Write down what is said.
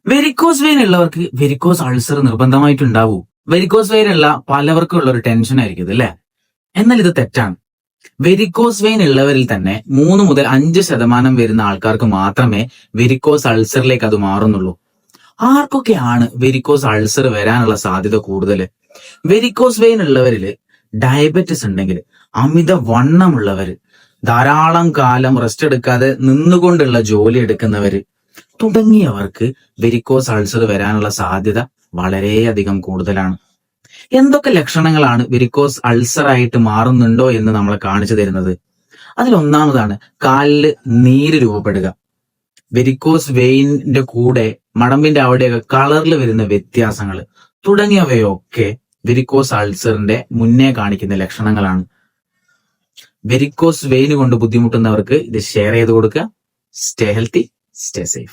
Varicose vein ഉള്ളവർക്ക് varicose ulcer നിർബന്ധമായിട്ടുണ്ടാവൂ. Varicose vein ഉള്ള പലവർക്കും ഉള്ള ഒരു ടെൻഷൻ ആയിരിക്കും ഇത്, അല്ലെ? എന്നാൽ ഇത് തെറ്റാണ്. വെരിക്കോസ് വെയിൻ ഉള്ളവരിൽ തന്നെ 3 മുതൽ 5% വരുന്ന ആൾക്കാർക്ക് മാത്രമേ വെരിക്കോസ് അൾസറിലേക്ക് അത് മാറുന്നുള്ളൂ. ആർക്കൊക്കെയാണ് വെരിക്കോസ് അൾസർ വരാനുള്ള സാധ്യത കൂടുതൽ? വെരിക്കോസ് വെയിൻ ഉള്ളവരിൽ ഡയബറ്റിസ് ഉണ്ടെങ്കിൽ, അമിത വണ്ണമുള്ളവര്, ധാരാളം കാലം റെസ്റ്റ് എടുക്കാതെ നിന്നുകൊണ്ടുള്ള ജോലി എടുക്കുന്നവര് തുടങ്ങിയവർക്ക് വെരിക്കോസ് അൾസർ വരാനുള്ള സാധ്യത വളരെയധികം കൂടുതലാണ്. എന്തൊക്കെ ലക്ഷണങ്ങളാണ് വെരിക്കോസ് അൾസർ ആയിട്ട് മാറുന്നുണ്ടോ എന്ന് നമ്മളെ കാണിച്ചു തരുന്നത്? അതിലൊന്നാമതാണ് കാലില് നീര് രൂപപ്പെടുക. വെരിക്കോസ് വെയിനിന്റെ കൂടെ മടമ്പിന്റെ അവിടെയൊക്കെ കളറിൽ വരുന്ന വ്യത്യാസങ്ങൾ തുടങ്ങിയവയൊക്കെ വെരിക്കോസ് അൾസറിന്റെ മുന്നേ കാണിക്കുന്ന ലക്ഷണങ്ങളാണ്. വെരിക്കോസ് വെയിൻ കൊണ്ട് ബുദ്ധിമുട്ടുന്നവർക്ക് ഇത് ഷെയർ ചെയ്ത് കൊടുക്കുക. Stay healthy, stay safe.